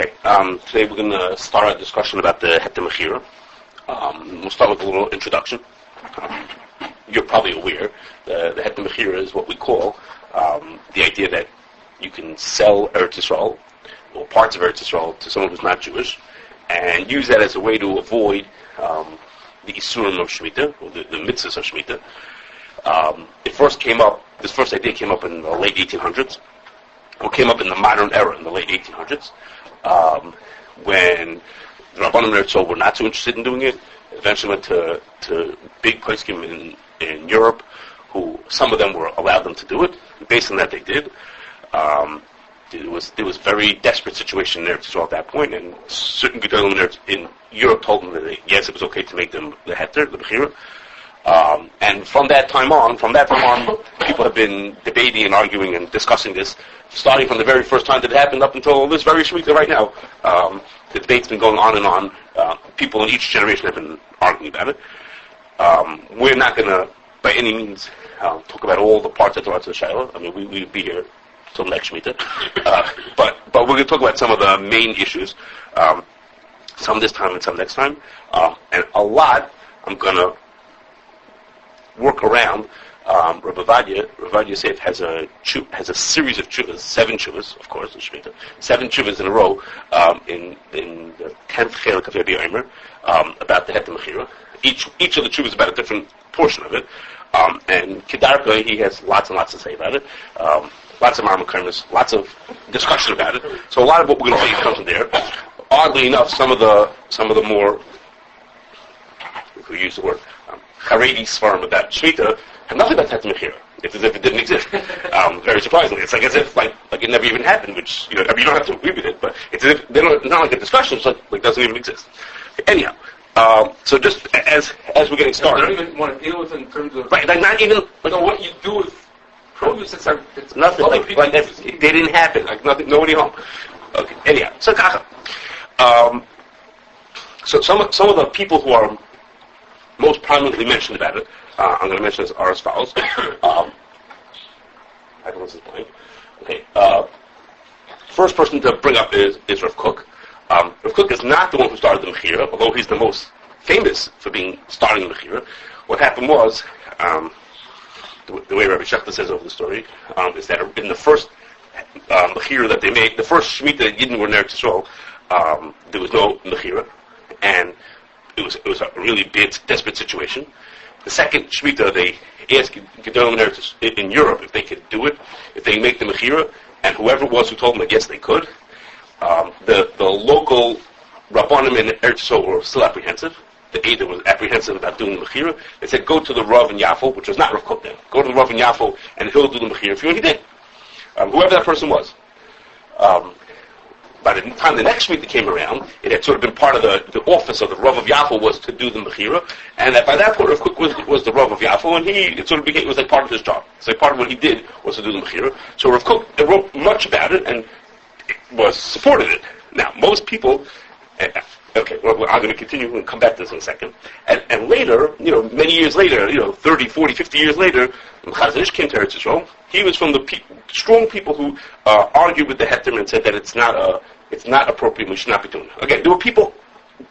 Okay, today we're going to start our discussion about the Heter Mechirah. We'll start with a little introduction. You're probably aware the Heter Mechirah is what we call the idea that you can sell Eretz Yisrael, or parts of Eretz Yisrael, to someone who's not Jewish, and use that as a way to avoid the Isurim of Shemittah, or the mitzvahs of Shemittah. This first idea came up in the late 1800s, or came up in the modern era in the late 1800s, when the Rabbanim of Eretz Yisrael were not so interested in doing it. Eventually went to big poskim in Europe, who some of them were allowed them to do it. Based on that, they did. There was a very desperate situation in Eretz Yisrael at that point, and certain Gedolim in Europe told them that yes, it was okay to make them the Heter, the Mechirah. And from that time on, people have been debating and arguing and discussing this, starting from the very first time that it happened up until this very Shemittah right now. The debate's been going on and on. People in each generation have been arguing about it. We're not going to, by any means, talk about all the parts of the Shiloh. I mean, we'd be here till next Shemittah. But we're going to talk about some of the main issues, some this time and some next time. And a lot I'm going to work around. Rabbi Vadia Seif has a series of chuvas, 7 chuvas, of course, in Shemittah, 7 chuvas in a row, in the 10th chelik of Yevul Eimer, about the Heter Mechirah. Each of the chuvas is about a different portion of it, and Kedarka, he has lots and lots to say about it, lots of marmakermis, lots of discussion about it. So a lot of what we're going to see comes from there. Oddly enough, some of the more, if we use the word, Haredi Svarim about Shemittah have nothing about Heter Mechirah. It's as if it didn't exist. Very surprisingly, it's like as if like it never even happened. Which you don't have to agree with it, but it's as if it's not like a discussion. It's like it doesn't even exist. Anyhow, so just as we're getting started, I don't even want to deal with it in terms of right. Like not even. Like, so what you do with produce, it's nothing. Like they didn't happen. Like nothing. Nobody home. Okay. Anyhow, so Kacha. So some of the people who are most prominently mentioned about it, I'm going to mention are as follows. I don't know this is blank. Okay. First person to bring up is Rav Kook. Rav Kook is not the one who started the Mechirah, although he's the most famous for starting the Mechirah. What happened was, the way Rabbi Shechter says over the story, is that in the first Mechirah that they made, the first Shemitah Yidden were in Eretz Yisrael, there was no Mechirah, and it was a really bad, desperate situation. The second Shemittah, they asked Gedolim in Europe if they could do it, if they make the Mechirah, and whoever it was who told them that yes, they could. The local Rabbanim in Eretz Yisrael were still apprehensive. The Eder was apprehensive about doing the Mechirah. They said, go to the Rav in Yevul, which was not Rav Kook then. Go to the Rav in Yevul, and he'll do the Mechirah for you, and he did. Whoever that person was. By the time the next Shemittah came around, it had sort of been part of the office of the Rav of Yevul was to do the Mechirah, and by that point, Rav Kook was the Rav of Yevul, and it was like part of his job. So like part of what he did was to do the Mechirah. So Rav Kook wrote much about it and supported it. Now, most people, okay, well, I'm going to continue and come back to this in a second. And later, many years later, 30, 40, 50 years later, when Chazon Ish came to Eretz Yisrael, he was from the strong people who argued with the Heter and said that it's not appropriate, we should not be doing it. Again, there were people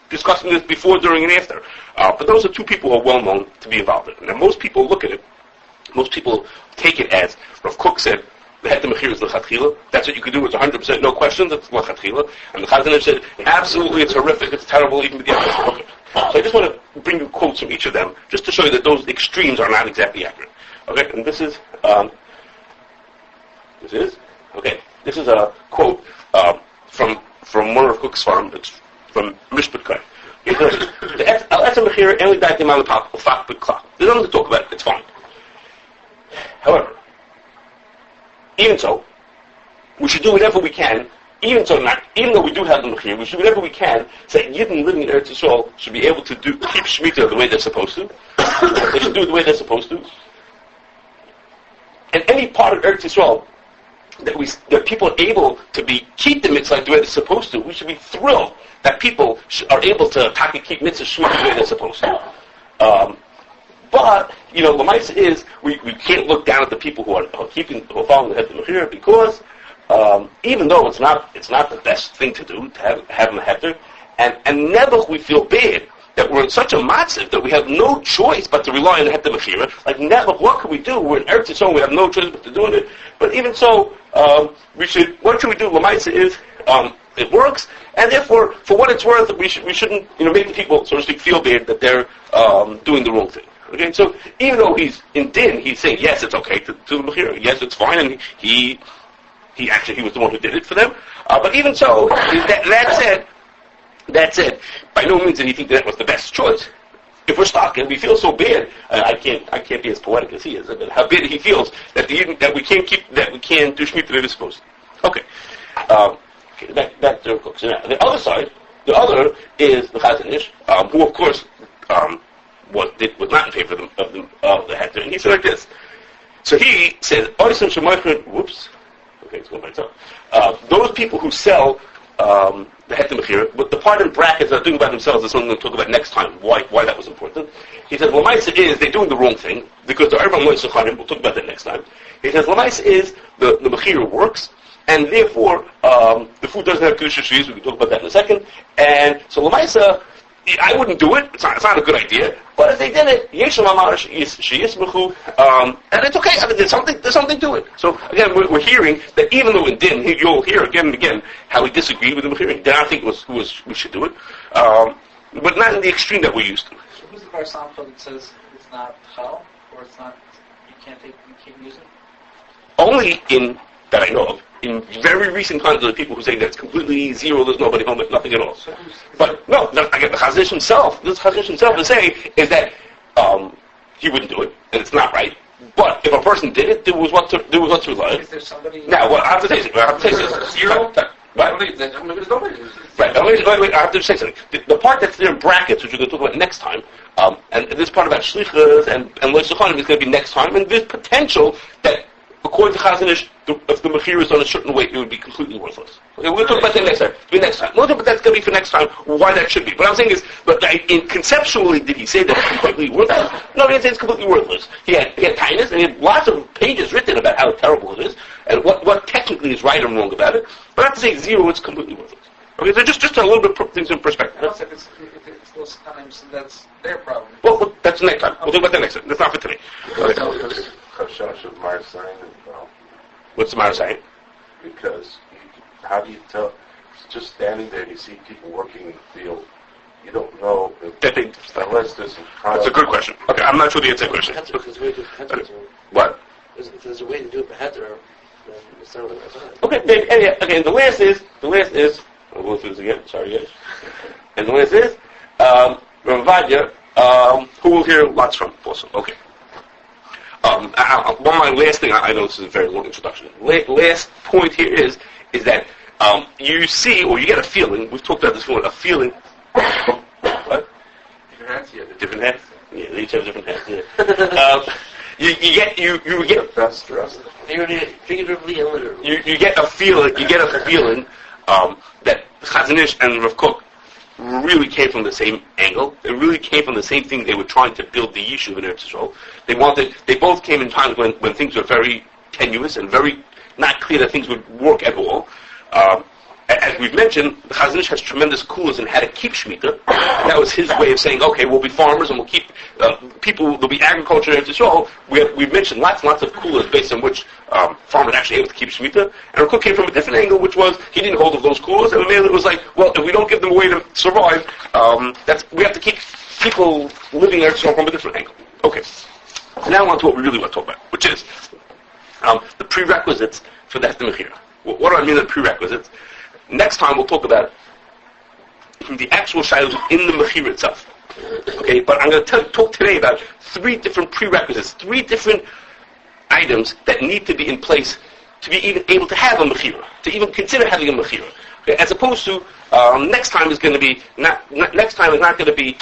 discussing this before, during, and after. But those are 2 people who are well known to be involved in it. Now, most people look at it, most people take it as Rav Kook said, the Heter Mechirah is l'chatchila. That's what you could do. It's 100%, no questions. It's l'chatchila. And the Chazon Ish said, absolutely, it's horrific. It's terrible, even with the evidence. Okay. So I just want to bring you quotes from each of them, just to show you that those extremes are not exactly accurate. Okay, and this is a quote from one of Cook's farm. It's from Mishpat Kai. He says, "The Heter Mechirah only died the amount of fat with clock. There's nothing to talk about. It's fine. However, even so, we should do whatever we can. Even though we do have the Mechirah, we should do whatever we can so that Yidden living in Eretz Yisrael should be able to keep Shemittah the way they're supposed to. They should do it the way they're supposed to. And any part of Eretz Yisrael that people are able to keep the mitzvah the way they're supposed to, we should be thrilled that people are able to keep mitzvah Shemittah the way they're supposed to. But the Lamaisa is we can't look down at the people who are following the Heter Mechirah because even though it's not the best thing to do to have him a heter, and never we feel bad that we're in such a matziv that we have no choice but to rely on the Heter Mechirah. Like never, what can we do? We're in Eretz Yisrael, we have no choice but to do it. But even so, what should we do? Lamaisa is it works, and therefore, for what it's worth, we shouldn't make the people, so to speak, feel bad that they're doing the wrong thing. Okay, so even though he's in din, he's saying yes, it's okay to the Mechirah. Yes, it's fine, and he was the one who did it for them. But even so, that said, by no means did he think that was the best choice. If we're stuck and we feel so bad, I can't be as poetic as he is. How bad he feels that we can't do Shemittah that is supposed to. Okay, back to Cook. So now, the other side, the other is the Chazon Ish, who of course was not in favor of the Heter, and he said like this. So he says, whoops. Okay, it's going by itself. Those people who sell the Heter Mechirah, but the part in brackets are doing by themselves is something we'll talk about next time, why that was important. He says, Lamaisa is, they're doing the wrong thing, because the Arba Moise Chanim, we'll talk about that next time. He says, Lamaisa is, the Mechirah works, and therefore, the food doesn't have Kedusha Shvius, we can talk about that in a second, and so Lamaisa, I wouldn't do it, it's not a good idea, but if they did it, Yeshem Amarash, Sheyismechu, and it's okay, I mean, there's something to it. So again, we're hearing that even though in Din, you'll hear again and again how he disagreed with the Mechirah. He did not think we should do it, but not in the extreme that we're used to. So who's the Bar Samcha that says it's not Chal, or it's not, you can't use it? Only in, that I know of, in very recent times, there are people who say that it's completely zero, there's nobody home, nothing at all. But no, again, the Chazon himself is saying is that he wouldn't do it, and it's not right. But if a person did it, there was what to rely. Is there somebody? Now, what I have to say is Zero? Right. There's nobody. Right. Wait, I have to say something. The part that's there in brackets, which we're going to talk about next time, and this part about shlichus and lois chanim is going to be next time, and there's potential that, according to Chazon Ish, if the Mechirah is on a certain weight, it would be completely worthless. Okay, we're going to talk about that next time. It'll be next time. But that's going to be for next time, why that should be. What I'm saying is, conceptually, did he say that it's completely worthless? No, he didn't say it's completely worthless. He had kindness, and he had lots of pages written about how terrible it is, and what technically is right and wrong about it. But not to say zero, it's completely worthless. Okay, so just a little bit put things in perspective. I don't think if it's those times, that's their problem. Well, that's next time. We'll talk about that next time. That's not for today. Okay. Kashrus of Marseille. What's the matter saying? Because how do you tell? Just standing there, you see people working in the field. You don't know unless there's That's a good question. Okay, I'm not sure the answer to that question. What? If there's a way to do it for Heter, then it's not really fine. Okay, and the last is, I'll go through this again, sorry guys. And the last is, Rav Vadia, who we'll hear lots from also. Okay. My last thing, I know this is a very long introduction. Last point here is that you see, or you get a feeling, we've talked about this before, a feeling, what? Different hands? Yeah. Different hands? Yeah, they each have different hands, yeah. You get best dressed. Figuratively and literally. You get a feeling that Chazon Ish and Rav Kook really came from the same angle. It really came from the same thing. They were trying to build the Yishuv in Eretz Yisrael. They both came in times when things were very tenuous and very not clear that things would work at all. As we've mentioned, the Chazon Ish has tremendous coolers in how to keep Shemittah. And that was his way of saying, okay, we'll be farmers and we'll keep people, there'll be agriculture in Israel. We've mentioned lots and lots of coolers based on which farmers actually able to keep Shemittah. And Rav came from a different angle, which was he didn't hold of those coolers. And it was like, well, if we don't give them a way to survive, we have to keep people living in Israel from a different angle. Okay. So now on to what we really want to talk about, which is the prerequisites for the Heter Mechirah. What do I mean by prerequisites? Next time we'll talk about the actual shilos in the Mechirah itself. Okay, but I'm going to talk today about 3 different prerequisites, 3 different items that need to be in place to be even able to have a Mechirah, to even consider having a Mechirah. Okay, as opposed to next time is going to be next time is not going to be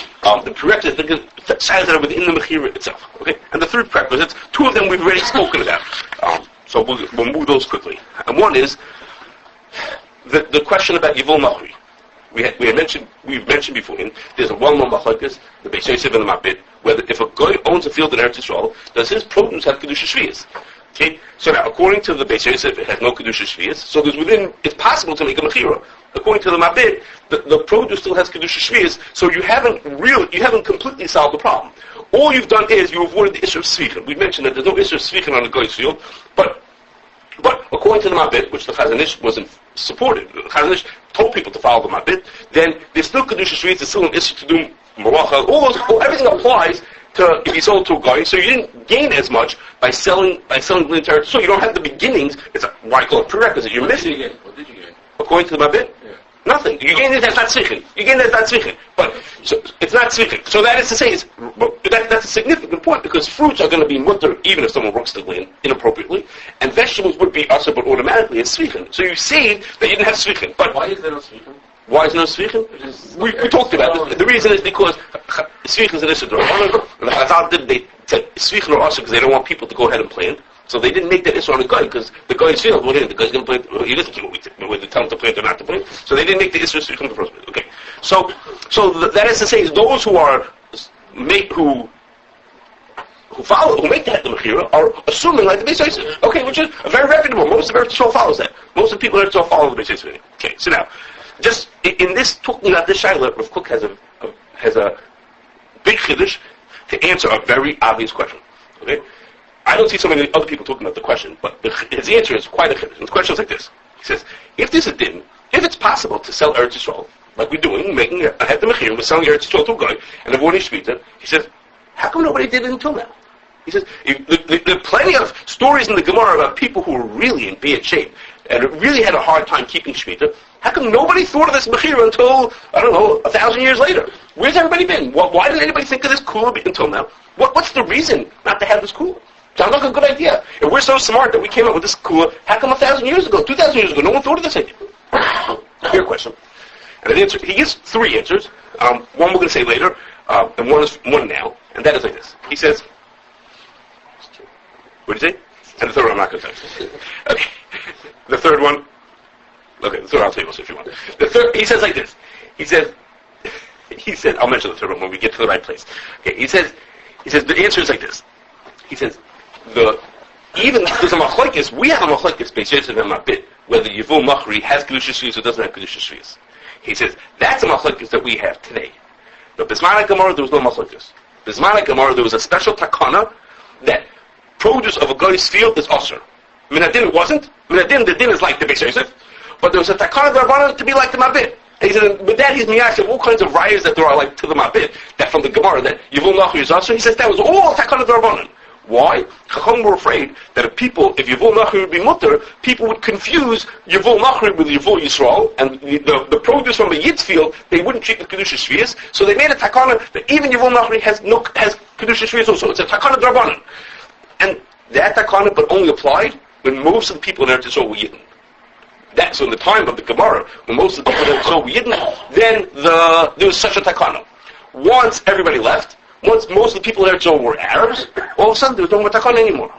the prerequisites, the shilos that are within the Mechirah itself. Okay, and the 3 prerequisites, 2 of them we've already spoken about. So we'll move those quickly. And one is the question about Yevul nochri. We've mentioned before, there's a well-known machlokes, the Beis Yosef and the Mabit, whether if a guy owns a field in Eretz Yisrael, does his produce have Kedusha Shvius? Okay, so now according to the Beis Yosef, it has no kedusha shvius. So it's possible to make a mechira. According to the Mabit, the produce still has kedusha shvius. So you haven't completely solved the problem. All you've done is you avoided the issue of svichen. We mentioned that there's no issue of svichen on the guy's field, but according to the Mabit, which the Chazon Ish wasn't supported, the Chazon Ish told people to follow the Mabit, then there's still kedusha shvius. There's still an issue to do malacha. Everything applies to if you sold to a guy, so you didn't gain as much by selling the entire. So you don't have the beginnings. It's why I call it prerequisite. You're missing. What did you gain? According to the Mabit, Yeah. nothing. You gain it. That's not tzvichen. You gain it. That's not tzvichen. But so it's not tzvichen. So that is to say, that's a significant point because fruits are going to be mutter even if someone works the land inappropriately, and vegetables would be usher, but automatically it's tzvichen. So you say that you didn't have tzvichen. But Why is there no svichen? why is no tzvichen? We talked about it. The reason is because tzvichen is an issue. The Chazal did they said tzvichen or usher because they don't want people to go ahead and plant. So they didn't make that issue on the guy because the guy's field, the guy's going to plant. He doesn't care whether they tell him to plant or not to plant. So they didn't make the issue tzvichen in the first place. Okay, so that is to say, those who make the Heter Mechirah are assuming like the Beis Yosef. Okay, which is very reputable. Most of Eretz Yisrael follows that. Most of the people in Eretz Yisrael follow the Beis Yosef. Okay, so now, just in this talking about this Shaila, Rav Kook has a big chiddush to answer a very obvious question. Okay, I don't see so many other people talking about the question, but his answer is quite a chiddush. And the question is like this: he says, if there's a din, if it's possible to sell Eretz Yisrael like we're doing, making a Heter Mechirah, we're selling Eretz Yisrael to a guy and avoiding Shemittah, he says, how come nobody did it until now? He says, there are plenty of stories in the Gemara about people who were really in bad shape and really had a hard time keeping Shemittah. How come nobody thought of this Mechirah until, 1,000 years later? Where's everybody been? Why didn't anybody think of this kula until now? What's the reason not to have this kula? Sounds like a good idea. If we're so smart that we came up with this kula, how come 1,000 years ago, 2,000 years ago, no one thought of this idea? Your question. And he gives three answers. One we're going to say later, and one now. And that is like this. He says, what did he say? And the third one I'm not going to tell you. Okay. The third one, okay, the third I'll tell you also if you want. The third, he says like this. He said, I'll mention the third one when we get to the right place. Okay, he says, the answer is like this. He says, even there's a machlokes, we have a machlokes Beis Yosef and Mabit, whether Yevul nochri has kedusha shvius or doesn't have kedusha shvius. He says, that's a machlokes that we have today. But Bismana Gemara, there was no machlokes. Bismana Gemara, there was a special takana that produce of a guy's field is usher. Minadin it wasn't. Minadin, the din is like the Beis Yosef, but there was a takana d'Rabbanan to be like the Mabit. And he said, with that he's miyash of all kinds of rayas that there are like to the Mabit, that from the Gemara, that Yevul nochri is usher. He says that was all takana d'Rabbanan. Why? Chacham were afraid that if Yevul nochri would be mutter, people would confuse Yevul nochri with Yevul Yisrael, and the produce from a Yid's field, they wouldn't treat with Kedusha Shvius, so they made a takana that even Yevul nochri has Kedusha Shvius also. It's a takana d'Rabbanan. And that takana but only applied when most of the people in Eretz Yisrael were Yidden. So in the time of the Gemara, when most of the people in Eretz Yisrael were Yidden, then there was such a takana. Once everybody left, once most of the people in Eretz Yisrael were Arabs, all of a sudden there was no more takana anymore.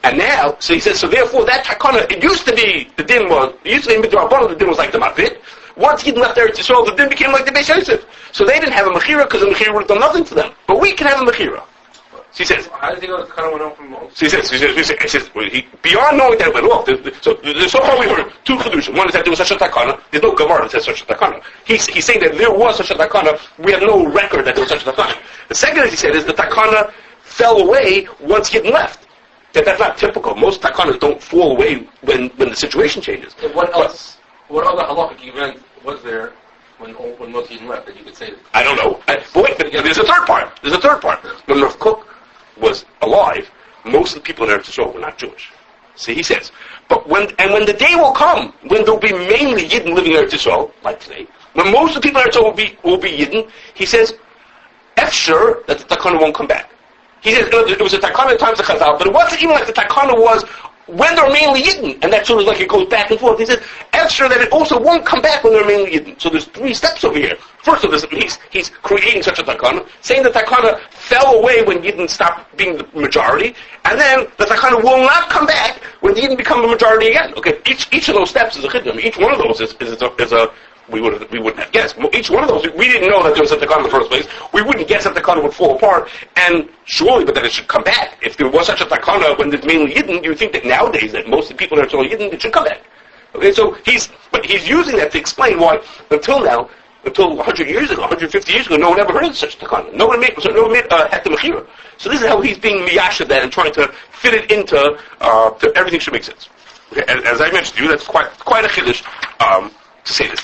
And now, so he says, so therefore that takana, it used to be the din the din was like the Mavit. Once Yidden left Eretz Yisrael, the din became like the Beis Yosef. So they didn't have a Mechirah because the Mechirah would have done nothing to them. But we can have a Mechirah. So he says, how does he know the takana went on from Moses? So he says, beyond knowing that it went off, so far we heard two chidushim. One is that there was such a takana. There's no Gemara that says such a takana. He's saying that there was such a takana. We have no record that there was such a takana. The second, as he said, is the takana fell away once Yidden left. That's not typical. Most takanas don't fall away when the situation changes. And what else? What other halachic event was there when most Yidden left that you could say? I don't know. But wait, there's a third part. When Rav Kook was alive, most of the people in Eretz Yisrael were not Jewish. See, he says, when the day will come when there will be mainly Yidden living in Eretz Yisrael, like today, when most of the people in Eretz Yisrael will be Yidden, he says, sure that the takana won't come back. He says it was a takana at times of Chazal, but it wasn't even like the takana was when they're mainly Yidden, and that's sort of like it goes back and forth. He says, sure that it also won't come back when they're mainly Yidden. So there's three steps over here. First of all, he's creating such a takana, saying the takana fell away when Yidden stopped being the majority, and then the takana will not come back when the Yidden become the majority again. Okay, each of those steps is a chiddush. Each one of those is we wouldn't have guessed. Each one of those, we didn't know that there was a takana in the first place. We wouldn't guess that the takana would fall apart, and surely, but that it should come back. If there was such a takana when it's mainly Yidden, you would think that nowadays, that most of the people that are only Yidden, it should come back. Okay, so he's using that to explain why, until 100 years ago, 150 years ago, no one ever heard of such a takana. No one made Heter Mechirah. So this is how he's being miyashav that and trying to fit it into, to everything should make sense. Okay, as I mentioned to you, that's quite a chiddush, to say this.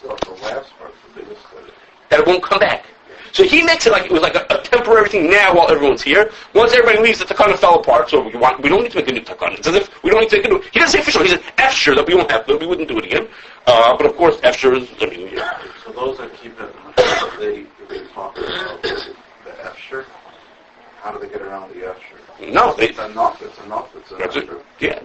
So the last part's the biggest thing. That it won't come back. So he makes it like it was like a temporary thing now while everyone's here. Once everybody leaves, the takana fell apart, so we don't need to make a new takana. It's as if we don't need to make a new... He doesn't say official, he says after that we wouldn't do it again. But of course, after is... So those that keep it, they talk about the after. How do they get around the after? No, It's enough. It's an after. Yeah.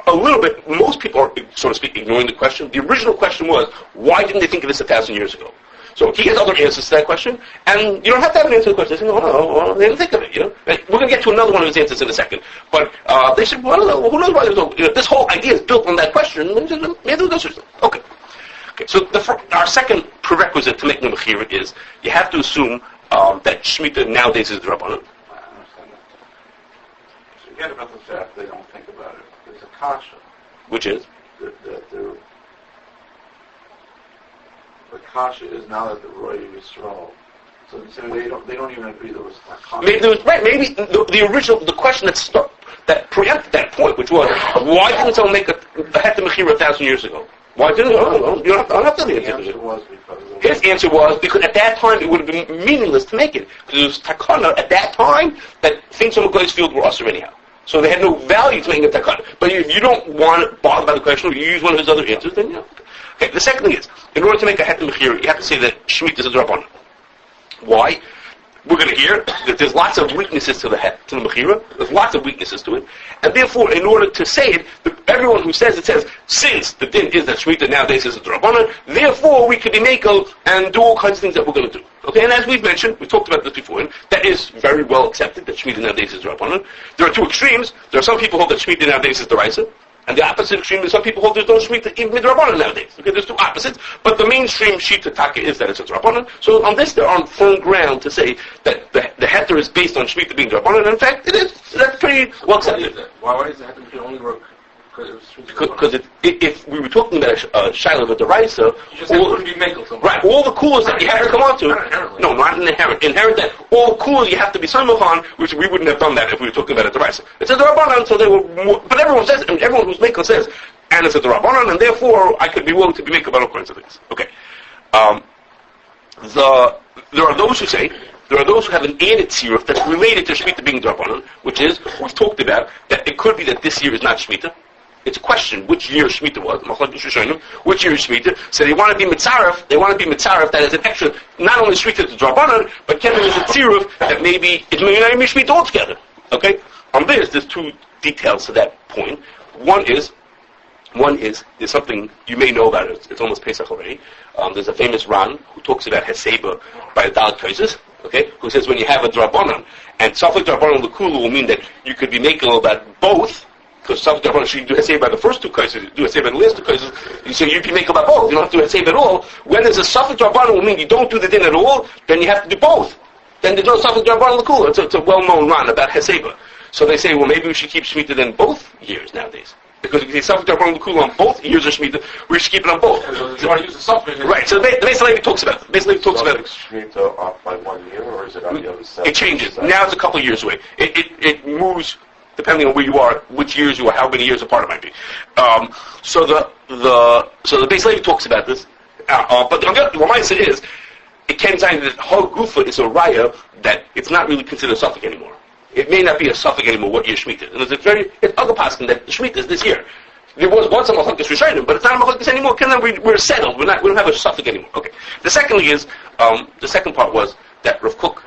A little bit, most people are, so to speak, ignoring the question. The original question was, why didn't they think of this 1,000 years ago? So he has other answers to that question, and you don't have to have an answer to the question. They say, no, they didn't think of it, And we're going to get to another one of his answers in a second. But they said, well, who knows why there's no... this whole idea is built on that question. Okay. So our second prerequisite to making a Mechirah is, you have to assume that Shemittah nowadays is the Rabbanan. I understand that. Forget about the fact they don't think about it. There's a kasha. Which is? The kasha is now that the Roy Yisrael. So they don't even agree there was a kasha. Maybe the original, the question that preempted that point, which was, why didn't someone make a Heter Mechirah 1,000 years ago? Why didn't you don't have to The answer was because his answer was because at that time it would have been meaningless to make it. Because it was takana at that time that things on the glaze field were usher anyhow. So they had no value to making a takana. But if you don't want to bother by the question, or you use one of his other answers, then Okay, the second thing is, in order to make a Heter Mechirah, you have to say that Shemitah is a Rabbanan. Why? We're going to hear that there's lots of weaknesses to the Mechirah. There's lots of weaknesses to it. And therefore, in order to say it, everyone who says it says, since the din is that Shemitah nowadays is a Rabbanan, therefore we could be makel and do all kinds of things that we're going to do. Okay, and as we've mentioned, we talked about this before, and that is very well accepted, that Shemitah nowadays is Rabbanan. There are two extremes. There are some people who hold that Shemitah nowadays is Deraisa. And the opposite extreme is some people hold there's no Shemitah even midrabanan nowadays. Okay, there's two opposites. But the mainstream Shita Taka is that it's a drabanan. So on this, they're on firm ground to say that the Heter is based on Shemitah being drabanan. And in fact, it is. That's pretty well accepted. Why does the Heter only work? Because if we were talking about a Shiloh of a Deraisa, right, all the coolers that you have to come on to, no, not inherent. Inherent that all the coolers you have to be samach on, which we wouldn't have done that if we were talking about a Deraisa. It's a Derabanan, so they were more, but everyone says, and everyone who's makel says, and it's a Derabanan, and therefore I could be willing to be makel about all kinds of things. Okay. There are those who say, there are those who have an added tziruf that's related to Shemitah being Derabanan, which is, we've talked about, that it could be that this year is not Shemitah. It's a question which year Shemittah was. Which year is Shemittah? So they want to be mitzaref. They want to be mitzaref that is an extra, not only Shemittah to drabanan, but Kevin is a tziruf that maybe it may not be Shemittah altogether. Okay. On this, there's two details to that point. One is there's something you may know about it. It's almost Pesach already. There's a famous Ran who talks about Heseba by the Dalet Kaises. Okay, who says when you have a drabanan and Safek drabanan l'kulu will mean that you could be making about both. Because some Rabbanan should do Hesed by the first two cases, do Hesed by the last two cases, so you can make about both. You don't have to do Hesed at all. When there's a Safek Rabbanan will mean you don't do the din at all, then you have to do both. Then there's no Safek Rabbanan l'kula. It's a well-known run about Hesed. So they say, well, maybe we should keep Shemitah then both years nowadays. Because if you say Safek Rabbanan l'kula on both years of Shemitah, we should keep it on both. You want to use the Safek. Right, so basically it talks about it. Shemitah off by 1 year, or is it on the other side? It changes. Now it's a couple of years away. It moves depending on where you are, which years you are, how many years apart it might be. So the base lady talks about this. But on the other, what I say is, it can say that Hol Gufa is a raya that it's not really considered a suffix anymore. It may not be a suffix anymore what year Shemitah. And it's other paskin that Shemitah is this year. There was once a machlokes Rishayim, but it's not a machlokes anymore. We're settled. We don't have a suffix anymore. Okay. The second thing is, the second part was that Rav Kook,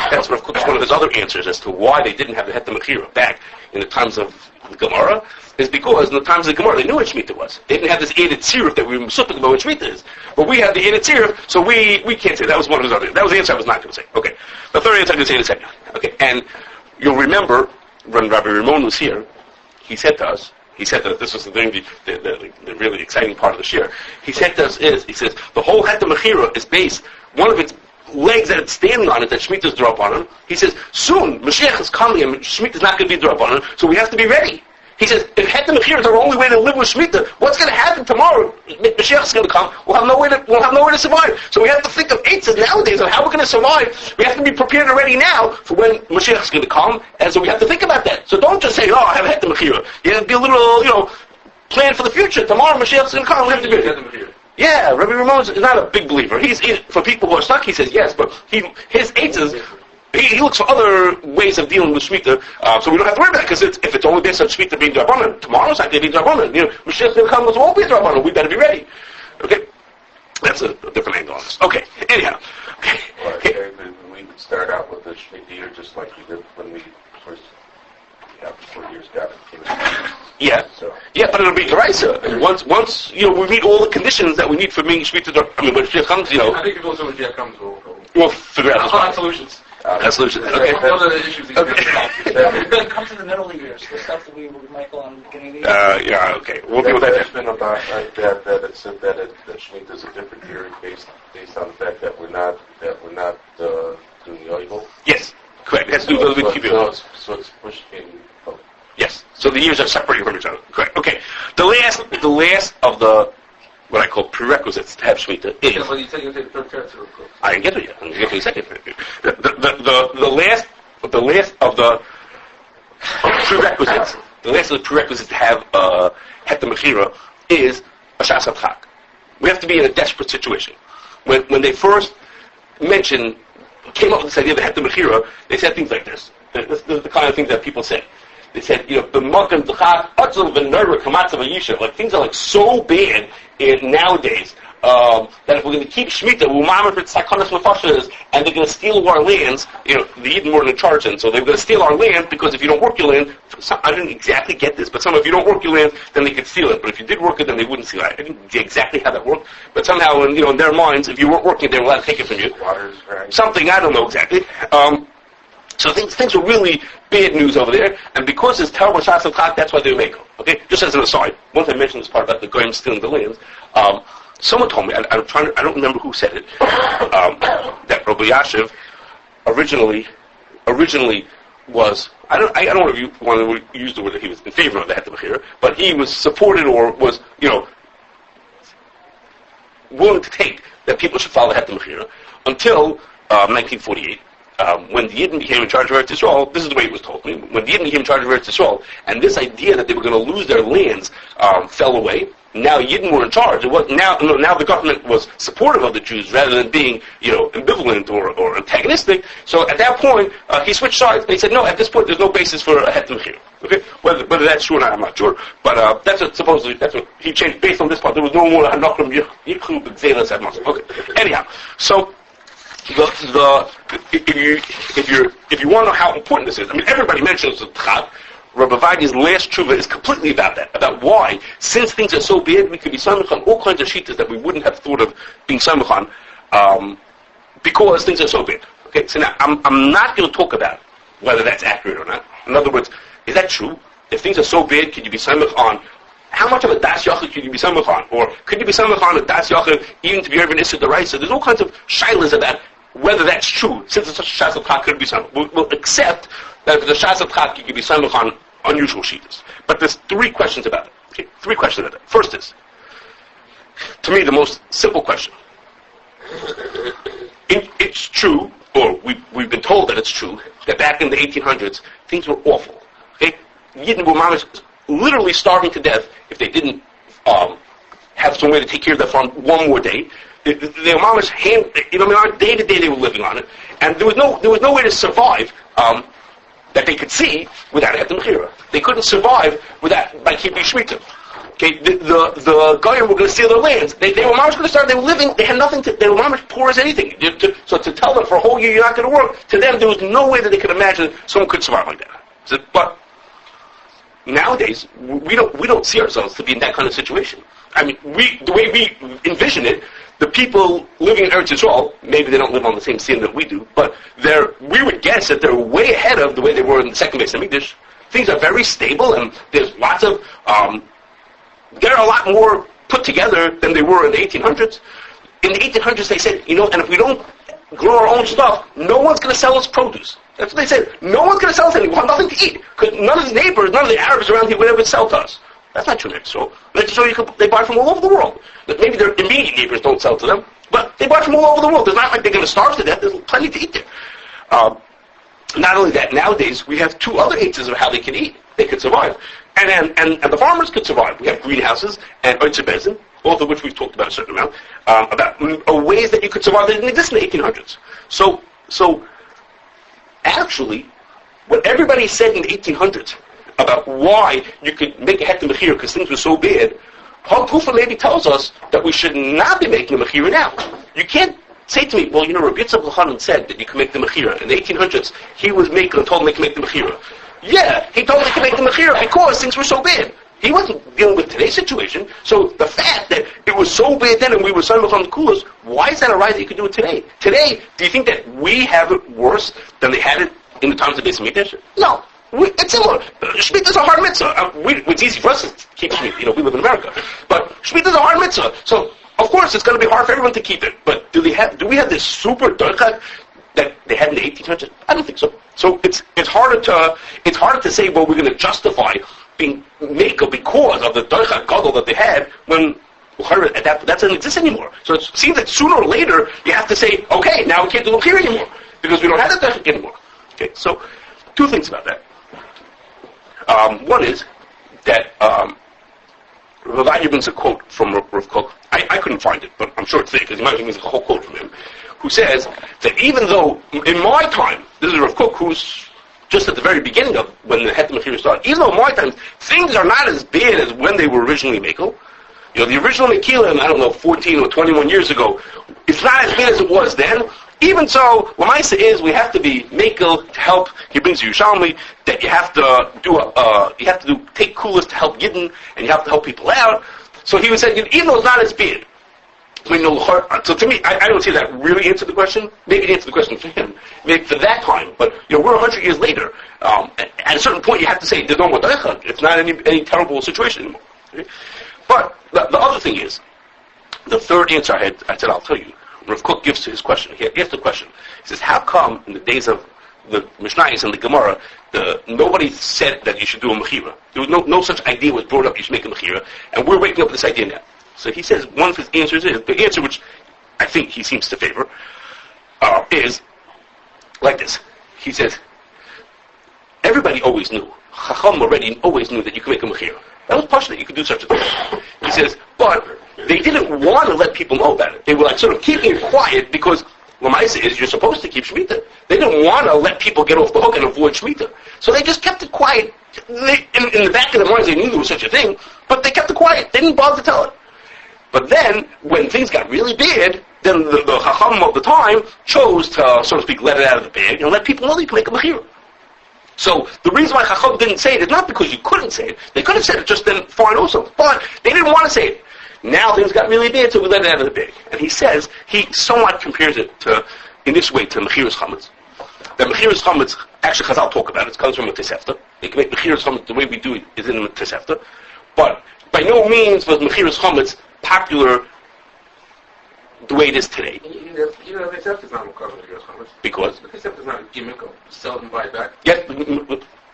that's Rav Kook's one of his other answers as to why they didn't have the Heter Mechirah back in the times of the Gemara, is because in the times of the Gemara they knew what Shemitah was. They didn't have this added tziruf that we were supposed about what Shemitah is. But we have the added tziruf, so we can't say that was one of his other. That was the answer I was not going to say. Okay. The third answer I'm going to say in a second. Okay. And you'll remember when Rabbi Ramon was here, he said to us, he said that this was the thing, the really exciting part of the shir. He said this is, he says, the whole Heter Mechirah is based, one of its legs that it's standing on it, that Shemittah is drop on him. He says, soon, Mashiach is coming and Shemittah is not going to be drop on him, so we have to be ready. He says, if Heter Mechirah is our only way to live with Shemittah, what's going to happen tomorrow? Mashiach is going to come, we'll have nowhere to survive. So we have to think of eitzes nowadays of how we're going to survive. We have to be prepared already now for when Mashiach is going to come, and so we have to think about that. So don't just say, I have Heter Mechirah. You have to be a little, plan for the future. Tomorrow Mashiach is going to come, we have to be ready. Yeah, Rabbi Ramon is not a big believer. For people who are stuck, he says yes, but his eitzes, he looks for other ways of dealing with Shemittah, so we don't have to worry about it, because if it's only based on Shemittah being Drabanan, tomorrow's not going to be Drabanan. Mashiach's going to come, it won't be Drabanan. We better be ready. Okay? That's a different angle on this. Okay, anyhow. Okay. We would start out with the Shemittah year just like we did when we first, 4 years got it. Yeah. So. Yeah, but it'll be Deraisa. Once we meet all the conditions that we need for being Shemittah, when Mashiach comes, I think if also when Mashiach comes, we'll figure out I'll find solutions. Solutions. Okay. One of the issues It comes in the middle of the years. The stuff that we were Michael on the beginning of the year. Yeah, okay. We'll deal with that. There's been about that it said that Shemittah is a different year based on the fact that we're not doing the Yevul. Yes, correct. It has to do with the So it's pushed in. Yes. So the years are separated from each other. Correct. Okay. The last of the what I call prerequisites to have Shemittah is. Yeah, well, you take the third character. I can get to you. I'm going to get to you in a second. The last of the prerequisites. The last of the prerequisites to have Heter Mechirah is a shas dochak. We have to be in a desperate situation. When they first came up with this idea of the Heter Mechirah, they said things like this. This is the kind of things that people say. They said, the makom dochak atzel v'nera kamatzav v'yisha. Like things are like so bad nowadays that if we're going to keep Shemittah, we'll mamar for tzakonas mefashas, and they're going to steal our lands. The Yidden were in charge, and so they're going to steal our land because if you don't work your land, I didn't exactly get this, but if you don't work your land, then they could steal it. But if you did work it, then they wouldn't steal it. I didn't get exactly how that worked, but somehow, in their minds, if you weren't working, they were allowed to take it from you. Something I don't know exactly. So things were really bad news over there, and because it's terrible shas dochak, that's why they make them. Okay, just as an aside, once I mentioned this part about the goyim stealing the lands, someone told me, I don't remember who said it, that Rabbi Yashiv originally was, I don't want to use the word that he was in favor of the Heter Mechirah, but he was supported or was willing to take that people should follow the Heter Mechirah until 1948. When the Yidden became in charge of Eretz Yisrael, this is the way it was told me, when the Yidden became in charge of Eretz Yisrael, and this idea that they were going to lose their lands fell away, now Yidden were in charge. Now the government was supportive of the Jews rather than being, ambivalent or antagonistic. So at that point, he switched sides. They said, no, at this point, there's no basis for a Heter Mechirah. Okay, whether that's true or not, I'm not sure. But that's what he changed based on this part. There was no more nochri yichlu b'gzelas at Moshe. Okay. Anyhow, so. If you want to know how important this is, everybody mentions the dochak. Rabbi Vadi's last tshuva is completely about that, about why, since things are so bad, we could be samech on all kinds of shittas that we wouldn't have thought of being samech on, because things are so bad. Okay, so now I'm not going to talk about whether that's accurate or not. In other words, is that true? If things are so bad, could you be samech on? How much of a das yachid could you be samech on? Or could you be samech on a das yachid even to be even issa deraisa? There's all kinds of shilas about whether that's true, since it's a shas dochak could be samech. We'll accept that if it's a shas dochak, you could be samech on unusual shittas. But there's 3 questions about it. Okay, 3 questions about it. First is, to me, the most simple question. It's true, or we've been told that it's true, that back in the 1800s, things were awful. Okay, Yidden were literally starving to death if they didn't have some way to take care of their farm one more day. Their mama's day to day they were living on it, and there was no way to survive that they could see without a Heter Mechirah. They couldn't survive by keeping Shemittah. Okay, the goyim were going to steal their lands. They were mama's going to start. They were living. They had nothing. They were mama's poor as anything. So to tell them for a whole year you're not going to work, to them there was no way that they could imagine someone could survive like that. But nowadays we don't see ourselves to be in that kind of situation. The way we envision it, the people living in Eretz Yisrael, maybe they don't live on the same scene that we do, but we would guess that they're way ahead of the way they were in the second Beis Hamikdash. things are very stable, and there's lots of, they're a lot more put together than they were in the 1800s. In the 1800s, they said, and if we don't grow our own stuff, no one's going to sell us produce. That's what they said. No one's going to sell us anything. We'll have nothing to eat, because none of the neighbors, none of the Arabs around here would ever sell to us. That's not true, so they buy from all over the world. Maybe their immediate neighbors don't sell to them, but they buy from all over the world. It's not like they're going to starve to death. There's plenty to eat there. Not only that, nowadays we have two other answers of how they can eat. They could survive. And the farmers could survive. We have greenhouses and oitzebezin, both of which we've talked about a certain amount, about ways that you could survive that didn't exist in the 1800s. So actually, what everybody said in the 1800s about why you could make a Heter Mechirah because things were so bad, Hal Kufa maybe tells us that we should not be making a Mechirah now. You can't say to me, well, Rabbi Yitzchak Elchanan said that you can make the Mechirah. In the 1800s, he was making and told me to make the Mechirah. Yeah, he told me to make the Mechirah because things were so bad. He wasn't dealing with today's situation. So the fact that it was so bad then and we were selling on the coolers, why is that a right that you could do it today? Today, do you think that we have it worse than they had it in the times of Beis Hamikdash? No. It's similar. Shemittah is a hard mitzvah. It's easy for us to keep Shemittah. We live in America. But Shemittah is a hard mitzvah. So, of course, it's going to be hard for everyone to keep it. But do we have this super dochak that they had in the 1800s? I don't think so. So it's harder to say, well, we're going to justify being makel because of the dochak gadol that they had when that doesn't exist anymore. So it seems that sooner or later you have to say, okay, now we can't do Mechirah anymore because we don't have that dochak anymore. Okay, so two things about that. One is that Rav brings a quote from Rav Kook. I couldn't find it, but I'm sure it's there because he might have a whole quote from him, who says that even though in my time, this is Rav Kook who's just at the very beginning of when the Heter Mechirah started, even though in my time things are not as bad as when they were originally makel. The original Mechirah, 14 or 21 years ago, it's not as bad as it was then. Even so, Lamaisa is we have to be makel to help. He brings Yerushalmi that you have to take coolers to help Yidden and you have to help people out. So he was saying even though it's not as bad. So to me, I don't see that really answered the question. Maybe it answered the question for him, maybe for that time. But we're 100 years later. At a certain point, you have to say there's no more dochak. It's not any terrible situation anymore. Okay? But the other thing is, the third answer I said I'll tell you. Rav Kook gives to his question. He asked the question. He says, how come in the days of the Mishnayos and the Gemara, nobody said that you should do a Mechirah? There was no such idea was brought up you should make a Mechirah, and we're waking up with this idea now. So he says one of his answers is, the answer which I think he seems to favor, is like this. He says, everybody always knew, Chacham already always knew that you could make a Mechirah. That was partially that you could do such a thing. He says, but they didn't want to let people know about it. They were sort of keeping it quiet because Lamaisa is you're supposed to keep Shemitah. They didn't want to let people get off the hook and avoid Shemitah. So they just kept it quiet. In the back of their minds they knew there was such a thing, but they kept it quiet. They didn't bother to tell it. But then, when things got really bad, then the Chacham of the time chose to, so to speak, let it out of the bag and let people know you can make a Mechirah. So the reason why Chacham didn't say it is not because you couldn't say it. They could have said it just then, fine also. But they didn't want to say it. Now things got really bad, so we let it out of the bag. And he says, he somewhat compares it to, in this way, to Mechirah's Chametz. The Mechirah's Chametz, actually Chazal talk about it comes from a Tosefta. They can make Mechirah's Chametz, the way we do it is in a Tosefta. But by no means was Mechirah's Chametz popular the way it is today. Even the Tosefta is not Mechirah's Chametz. Because? The Tosefta is not a gimmick of sell and buy it back. Yes,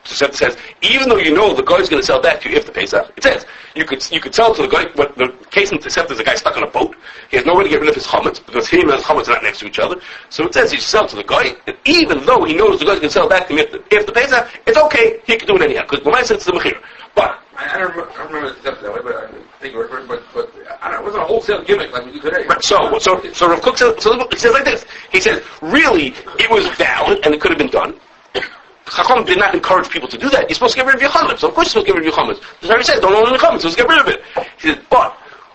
Tosefta says, even though you know the guy's going to sell that to you after Pesach, it says, you could sell to the guy, but the case in Tosefta is a guy stuck on a boat. He has no way to get rid of his chametz, because him and his chametz are not next to each other. So it says he should sell to the guy, and even though he knows the guy's going to sell back to him after Pesach, it's okay, he can do it anyhow, because when I said it's the Mechirah. But I don't remember the Tosefta that way, but I think but I don't know, it wasn't a wholesale gimmick like we do today. Right, so Rav Kook says, it says like this. He says, really, it was valid, and it could have been done. Chacham did not encourage people to do that. You're supposed to get rid of your chametz. So of course you're supposed to get rid of your chametz. Just like he said, don't own any chametz, let's get rid of it. He said,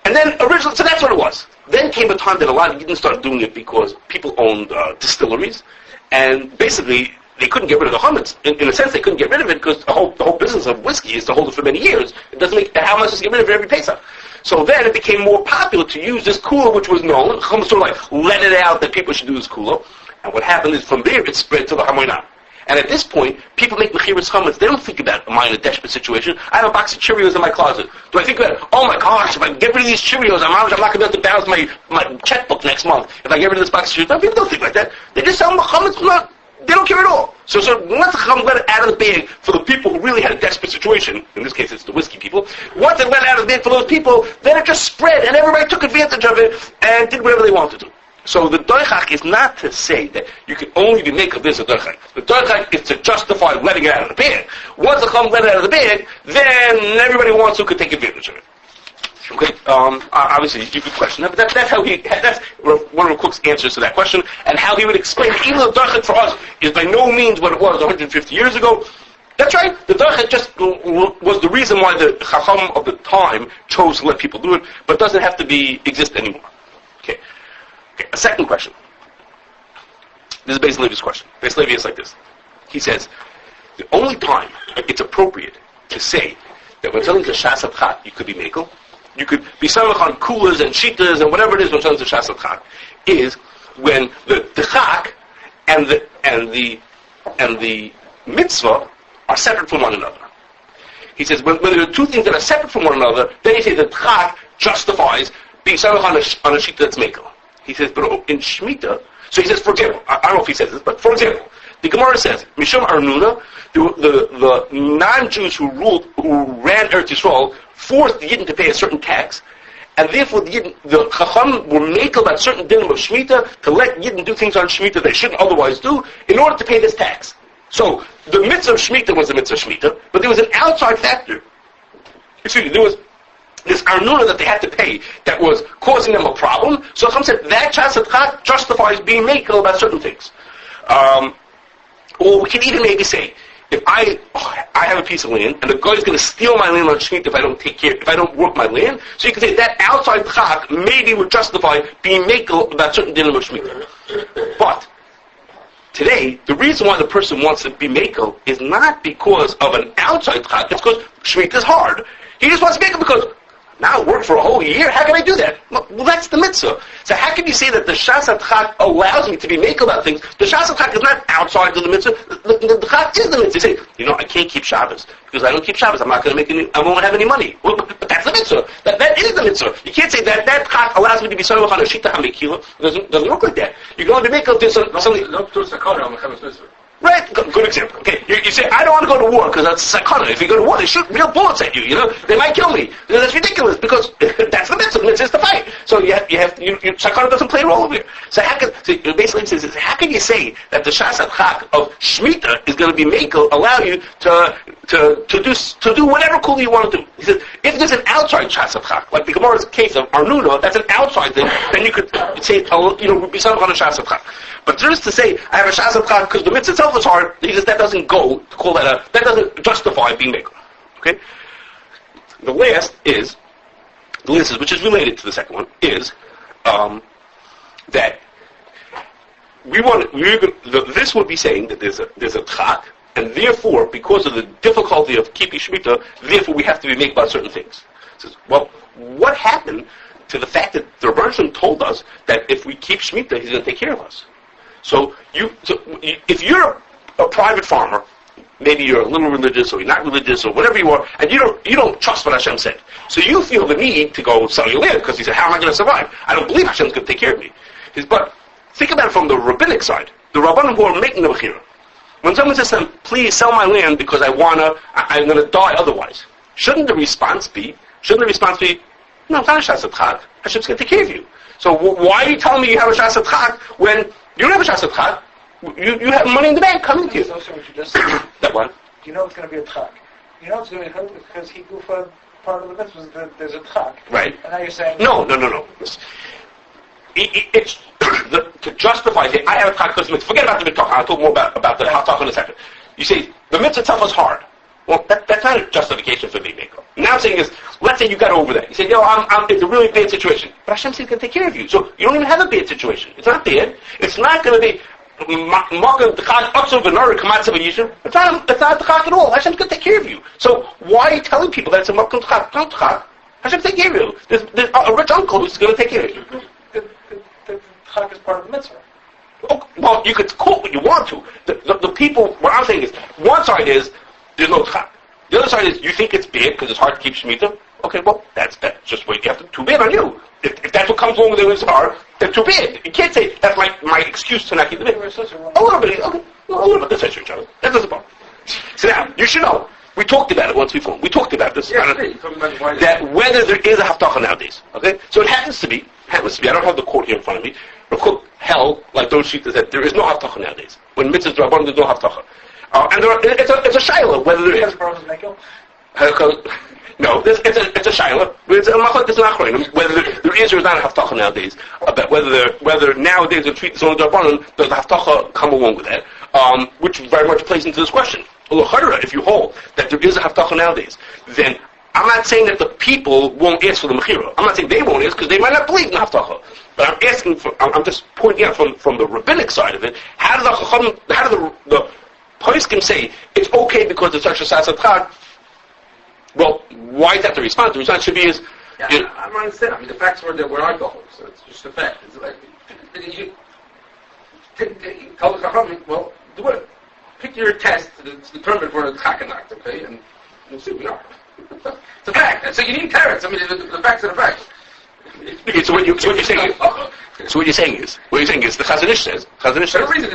and then originally, so that's what it was. Then came a time that a lot of Yidden started doing it because people owned distilleries, and basically they couldn't get rid of the chametz. In a sense, they couldn't get rid of it because the whole business of whiskey is to hold it for many years. It doesn't make how much to get rid of it every Pesach. So then it became more popular to use this cooler, which was known. Chacham sort of let it out that people should do this cooler, and what happened is from there it spread to the Hamoinah. And at this point, people make mechiras chametz. They don't think about, am I in a desperate situation? I have a box of Cheerios in my closet. Do I think about, oh my gosh, if I get rid of these Cheerios, I'm not going to be able to balance my checkbook next month. If I get rid of this box of Cheerios, no, people don't think like that. They just sell chametz. They don't care at all. So once the Chacham let it out of the bag for the people who really had a desperate situation, in this case it's the whiskey people, once it let it out of the bag for those people, then it just spread and everybody took advantage of it and did whatever they wanted to. So the dochak is not to say that you can only be make of this a dochak. The dochak is to justify letting it out of the bag. Once the Chacham let it out of the bag, then everybody who wants to could take advantage of it. Okay, obviously you could question that, but that's one of the Cook's answers to that question, and how he would explain it. Even though the dochak for us is by no means what it was 150 years ago. That's right, the dochak just was the reason why the Chacham of the time chose to let people do it, but it doesn't have to exist anymore. Okay, a second question. This is Beis Levi's question. Beis Levi is like this. He says, the only time it's appropriate to say that when something's a shas adchak, you could be mekel, you could be samach on kulas and shitas and whatever it is when something's a shas adchak, is when the chak and the mitzvah are separate from one another. He says when there are two things that are separate from one another, then he says that chak justifies being samach on a shita that's mekel. He says, but in Shemittah, so he says, for example, I don't know if he says this, but for example, the Gemara says, Mishum Arnuna, the non-Jews who ran Eretz Yisrael, forced the Yidden to pay a certain tax, and therefore the Chacham were makel about certain dinim of Shemitah to let Yidden do things on Shemitah they shouldn't otherwise do in order to pay this tax. So the mitzvah of Shemitah was the mitzvah of Shemitah, but there was an outside factor. Excuse me, there was this arnuna that they had to pay that was causing them a problem. So Chacham said that shas adchak justifies being makel about certain things. Or we can even maybe say, if I have a piece of land and the guy is going to steal my land on Shemitah if I don't work my land, so you can say that outside chak maybe would justify being makel about certain dinim of Shemitah. But today, the reason why the person wants to be makel is not because of an outside chak, it's because Shemitah is hard. He just wants to make it because now I work for a whole year. How can I do that? Well, that's the mitzvah. So how can you say that the shas adchak allows me to be makel about things? The shas adchak is not outside of the mitzvah. The chak is the mitzvah. You say, I can't keep Shabbos because I don't keep Shabbos. I'm not going to I won't have any money. Well, but that's the mitzvah. That is the mitzvah. You can't say that chak allows me to be samach on a shita hamekila. It doesn't work like that. You're going to be makel something. Not to sakana on the mitzvah. Right, good example. Okay, you say, I don't want to go to war because that's sakana. If you go to war, they shoot real bullets at you. They might kill me. That's ridiculous because that's the mitzvah. The mitzvah is to fight. So sakana doesn't play a role over here. So it basically says, how can you say that the shas adchak of Shemitah is going to be mekel allow you to do whatever cool you want to do? He says, if there's an outside shas adchak, like the Gemara's case of Arnuna, that's an outside thing. Then you could say, be some kind of shas adchak. But just to say, I have a shas adchak because the mitzvah itself is hard, he says that doesn't go to call that doesn't justify being mekel. Okay? The last is, which is related to the second one, is that this would be saying that there's a dochak, and therefore, because of the difficulty of keeping Shemitah, therefore we have to be mekel about certain things. It says, well, what happened to the fact that the Rebbe told us that if we keep Shemitah, he's going to take care of us? So if you're a private farmer, maybe you're a little religious or you're not religious or whatever you are, and you don't trust what Hashem said. So you feel the need to go sell your land because you say, how am I going to survive? I don't believe Hashem's going to take care of me. He says, but think about it from the rabbinic side. The rabbanim who are making the Mechirah. When someone says to them, please sell my land because I'm going to die otherwise. Shouldn't the response be, no, it's not a shas adchak. Hashem's going to take care of you. So why are you telling me you have a shas adchak when you don't have a shas adchak? You have money in the bank coming to you. That's also what you just said. That one? You know it's going to be a dochak. You know it's going to be because he grew for part of the mitzvah that there's a dochak. Right. And now you're saying... No. It's to justify it. I have a dochak because mitzvah. Forget about the mitzvah. I'll talk more about the dochak in a second. You say, the mitzvah itself is hard. Well, that's not a justification for being mekel. Now I'm saying is, let's say you got over that. You say, it's a really bad situation. But Hashem says He's going to take care of you. So you don't even have a bad situation. It's not bad. It's not going to be... It's not the dochak at all. Hashem's going to take care of you. So why are you telling people that it's a makom dochak? Hashem's take care of you. There's a rich uncle who's going to take care of you. The dochak is part of the mitzvah. Oh, Well, you could call it what you want to. The people, what I'm saying is, one side is, there's no dochak. The other side is, you think it's bad because it's hard to keep Shemitah? Okay, well, that's just what you have to, too bad on you. If that's what comes along with the Izhar, then too bad. You can't say, that's my excuse to not keep the mitzvah. A little bit, okay, a little bit, that's each other. That doesn't bother. So now, you should know, we talked about it once before. We talked about this. That whether there is a haftacha nowadays. Okay? So it happens to be, I don't have the quote here in front of me, Rav Kook held, like those shittas, that there is no haftacha nowadays. When mitzvahs drabanan, there's no haftacha. And it's a shaila, whether there is... No, it's a shaila. It's a machlok, it's an achronim, whether there is or is not a haftacha nowadays. About whether nowadays the treat is only drabanan, does the haftacha come along with that? Which very much plays into this question. If you hold that there is a haftacha nowadays, then I'm not saying that the people won't ask for the mechira. I'm not saying they won't ask because they might not believe in the haftacha. But I'm just pointing out from the rabbinic side of it, how do the poskim say it's okay because it's such a sasat chag? Well, why is that the response? The response should be is... Yeah, I'm not understanding. I mean, the facts were there were alcohol, so it's just a fact. It's like, you tell the Chacham, well, do it. Pick your test to determine for a chakanakt, okay? And we'll see what we are. It's a fact. And so you need carrots. I mean, the facts are the facts. Okay, so what you're saying is, the Chazon Ish says, For the reason,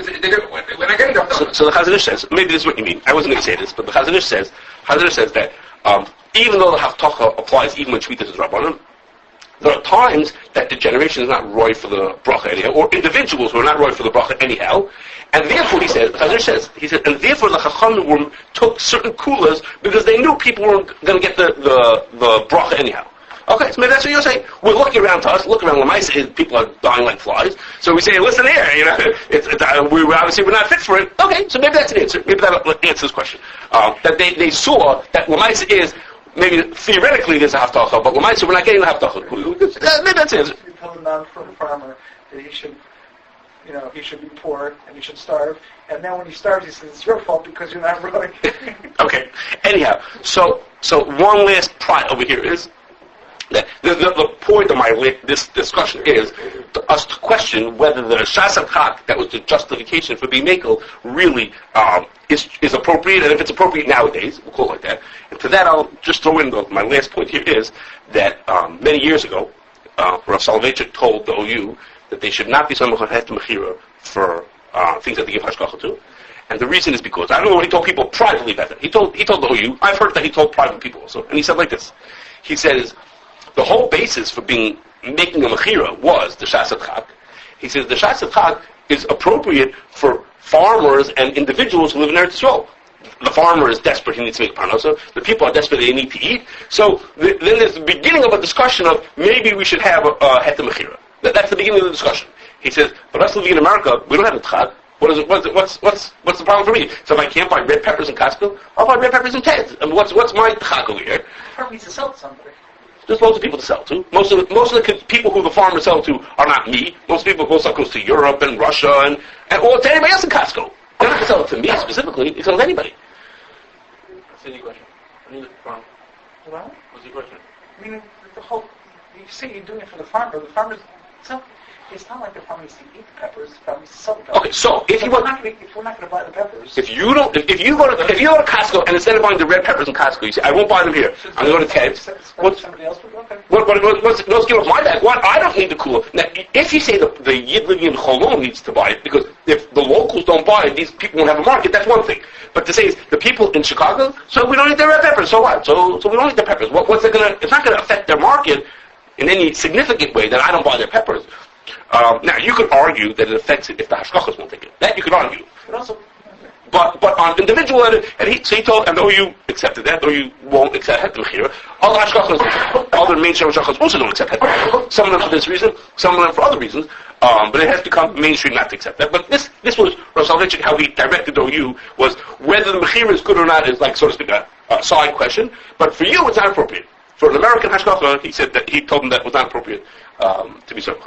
when I get into so the Chazon Ish says, maybe this is what you mean. I wasn't going to say this, but the Chazon Ish says that even though the haftacha applies even when Shemitah is rabbanon, there are times that the generation is not roy for the bracha anyhow, or individuals who are not roy for the bracha anyhow, and therefore he said, and therefore the Chachamim took certain kulas because they knew people weren't going to get the bracha anyhow. Okay, so maybe that's what you're saying. We're looking around to us, looking around Lamaisa, people are dying like flies. So we say, listen here, we're obviously we're not fit for it. Okay, so maybe that's an answer. Maybe that answers this question. That they saw that Lamaisa is, maybe theoretically there's a haftacha, but Lamaisa we're not getting the haftacha. Maybe that's an answer. You tell the farmer that he should be poor and he should starve, and then when he starves, he says it's your fault because you're not growing. Okay. Anyhow, so one last pride over here is that the point of this discussion is us to question whether the shasat chak, that was the justification for being makel, really is appropriate, and if it's appropriate nowadays, we'll call it like that. And to that, I'll just throw in my last point here is that many years ago, Rav Soloveitchik told the OU that they should not be samach on Heter Mechirah for things that they give hashgacha to. And the reason is because, I don't know what he told people privately about that. He told the OU, I've heard that he told private people also, and he said like this. He says, the whole basis for making a mechira was the shasat chak. He says the shasat chak is appropriate for farmers and individuals who live in Eretz Yisrael. The farmer is desperate; he needs to make parnasa. The people are desperate; they need to eat. So then there's the beginning of a discussion of maybe we should have a heter mechira. That's the beginning of the discussion. He says, "But us living in America, we don't have a dochak. What's the problem for me? So if I can't buy red peppers in Costco, I'll buy red peppers in Ted. I mean, what's my dochak over here? Farmer needs to sell to somebody. There's loads of people to sell to. Most of the people who the farmers sell to are not me. Most people who sell goes to Europe and Russia and or to anybody else in Costco. They're not going to sell it to me specifically. They sell it to anybody. That's any question. Well, What's your question? I mean, the whole, you say you're doing it for the farmer. The farmer's, it's not like the farmer needs to eat the peppers. The farmer needs to sell the peppers. Okay, so if we're not going to buy the peppers. If you go to Costco and instead of buying the red peppers in Costco, you say, I won't buy them here. I'm going to go to Ted's. Somebody else would. Okay. Let's give up my bag. What? I don't need the cooler. Now, if you say the Yid living in Cholon needs to buy it, because if the locals don't buy it, these people won't have a market, that's one thing. But to say is the people in Chicago, so we don't eat their red peppers, so what? So we don't eat their peppers. It's not going to affect their market in any significant way that I don't buy their peppers. Now, you could argue that it affects it if the hashgachas won't take it. That you could argue. But on individual, and he told, and though you accepted that, though you won't accept Heter Mechirah, all the hashgachas, all the mainstream hashgachas also don't accept Heter Mechirah. Some of them for this reason, some of them for other reasons. But it has become mainstream not to accept that. But this was Rav Soloveitchik, how he directed OU was whether the Mechirah is good or not is like, so to speak, a side question. But for you, it's not appropriate. For an American hashgacha, he said that he told him that was not appropriate to be served.